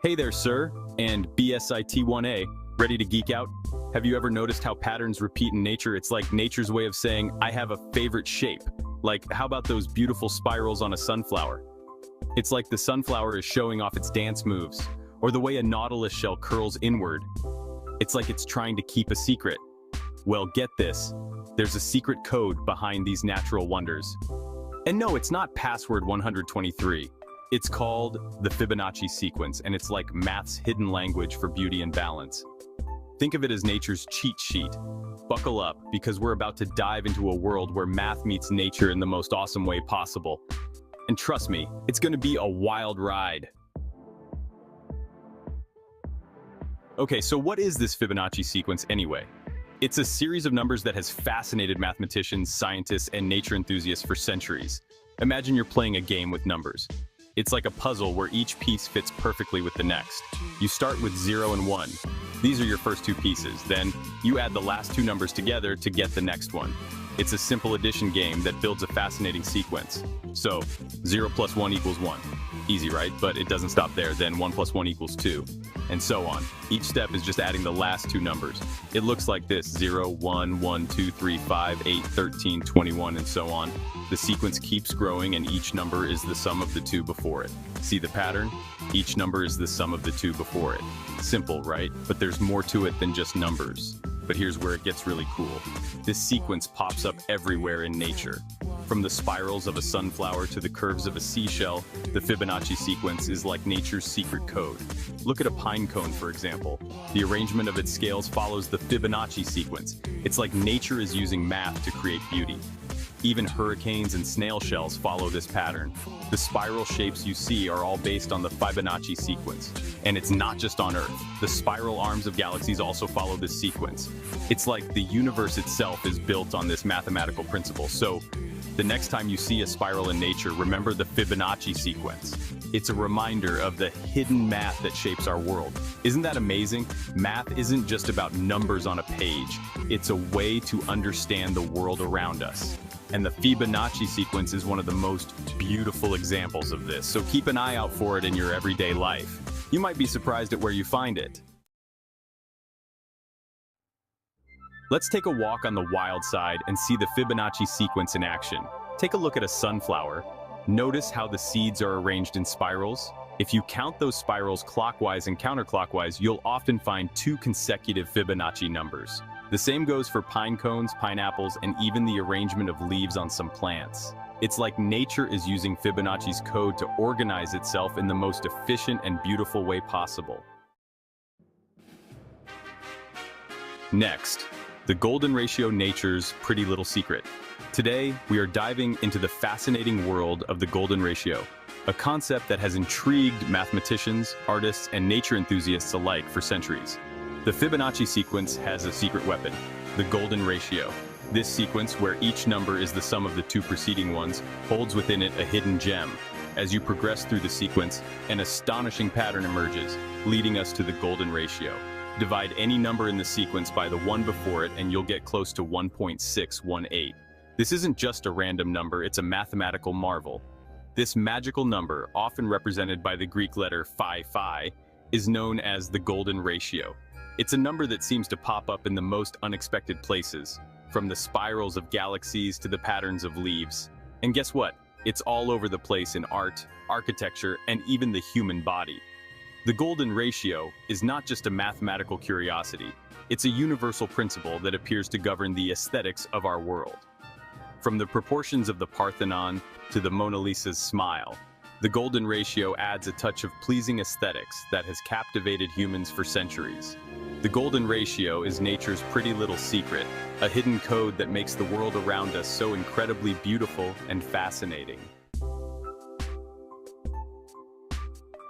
Hey there, sir, and BSIT 1A, ready to geek out? Have you ever noticed how patterns repeat in nature? It's like nature's way of saying, I have a favorite shape. Like, how about those beautiful spirals on a sunflower? It's like the sunflower is showing off its dance moves, or the way a nautilus shell curls inward. It's like it's trying to keep a secret. Well, get this, there's a secret code behind these natural wonders. And no, it's not password 123. It's called the Fibonacci sequence, and it's like math's hidden language for beauty and balance. Think of it as nature's cheat sheet. Buckle up, because we're about to dive into a world where math meets nature in the most awesome way possible. And trust me, it's going to be a wild ride. Okay, so what is this Fibonacci sequence anyway? It's a series of numbers that has fascinated mathematicians, scientists, and nature enthusiasts for centuries. Imagine you're playing a game with numbers. It's like a puzzle where each piece fits perfectly with the next. You start with 0 and 1. These are your first two pieces. Then you add the last two numbers together to get the next one. It's a simple addition game that builds a fascinating sequence. So 0 plus 1 equals 1. Easy, right? But it doesn't stop there. Then 1 plus 1 equals 2. And so on. Each step is just adding the last two numbers. It looks like this: 0, 1, 1, 2, 3, 5, 8, 13, 21, and so on. The sequence keeps growing, and each number is the sum of the two before it. See the pattern? Each number is the sum of the two before it. Simple, right? But there's more to it than just numbers. But here's where it gets really cool. This sequence pops up everywhere in nature. From the spirals of a sunflower to the curves of a seashell, the Fibonacci sequence is like nature's secret code. Look at a pine cone, for example. The arrangement of its scales follows the Fibonacci sequence. It's like nature is using math to create beauty. Even hurricanes and snail shells follow this pattern. The spiral shapes you see are all based on the Fibonacci sequence. And it's not just on Earth. The spiral arms of galaxies also follow this sequence. It's like the universe itself is built on this mathematical principle. So, the next time you see a spiral in nature, remember the Fibonacci sequence. It's a reminder of the hidden math that shapes our world. Isn't that amazing? Math isn't just about numbers on a page. It's a way to understand the world around us. And the Fibonacci sequence is one of the most beautiful examples of this, so keep an eye out for it in your everyday life. You might be surprised at where you find it. Let's take a walk on the wild side and see the Fibonacci sequence in action. Take a look at a sunflower. Notice how the seeds are arranged in spirals. If you count those spirals clockwise and counterclockwise, you'll often find two consecutive Fibonacci numbers. The same goes for pine cones, pineapples, and even the arrangement of leaves on some plants. It's like nature is using Fibonacci's code to organize itself in the most efficient and beautiful way possible. Next, the golden ratio, nature's pretty little secret. Today, we are diving into the fascinating world of the golden ratio, a concept that has intrigued mathematicians, artists, and nature enthusiasts alike for centuries. The Fibonacci sequence has a secret weapon, the golden ratio. This sequence, where each number is the sum of the two preceding ones, holds within it a hidden gem. As you progress through the sequence, an astonishing pattern emerges, leading us to the golden ratio. Divide any number in the sequence by the one before it, and you'll get close to 1.618. This isn't just a random number, it's a mathematical marvel. This magical number, often represented by the Greek letter phi, is known as the golden ratio. It's a number that seems to pop up in the most unexpected places, from the spirals of galaxies to the patterns of leaves. And guess what? It's all over the place in art, architecture, and even the human body. The golden ratio is not just a mathematical curiosity, it's a universal principle that appears to govern the aesthetics of our world. From the proportions of the Parthenon to the Mona Lisa's smile, the golden ratio adds a touch of pleasing aesthetics that has captivated humans for centuries. The golden ratio is nature's pretty little secret, a hidden code that makes the world around us so incredibly beautiful and fascinating.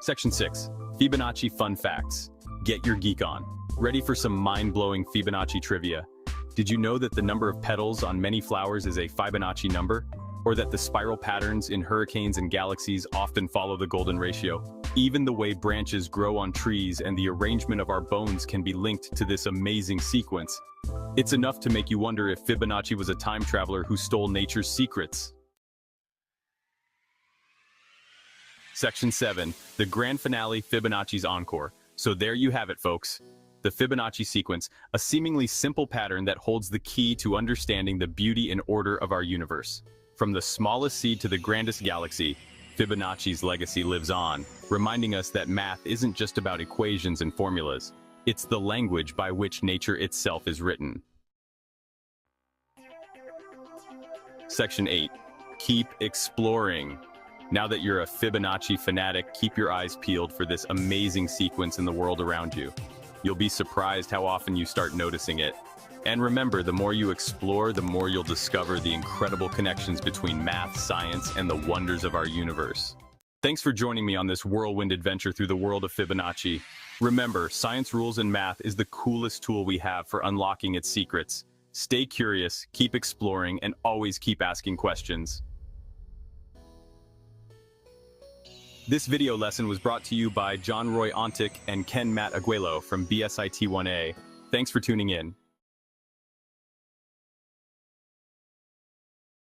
Section 6. Fibonacci Fun Facts. Get your geek on. Ready for some mind-blowing Fibonacci trivia? Did you know that the number of petals on many flowers is a Fibonacci number? Or that the spiral patterns in hurricanes and galaxies often follow the golden ratio? Even the way branches grow on trees and the arrangement of our bones can be linked to this amazing sequence. It's enough to make you wonder if Fibonacci was a time traveler who stole nature's secrets. Section 7, the grand finale, Fibonacci's encore. So there you have it, folks. The Fibonacci sequence, a seemingly simple pattern that holds the key to understanding the beauty and order of our universe. From the smallest seed to the grandest galaxy, Fibonacci's legacy lives on, reminding us that math isn't just about equations and formulas. It's the language by which nature itself is written. Section 8. Keep exploring. Now that you're a Fibonacci fanatic, keep your eyes peeled for this amazing sequence in the world around you. You'll be surprised how often you start noticing it. And remember, the more you explore, the more you'll discover the incredible connections between math, science, and the wonders of our universe. Thanks for joining me on this whirlwind adventure through the world of Fibonacci. Remember, science rules and math is the coolest tool we have for unlocking its secrets. Stay curious, keep exploring, and always keep asking questions. This video lesson was brought to you by John Roy Ontic and Ken Matt Aguelo from BSIT 1A. Thanks for tuning in.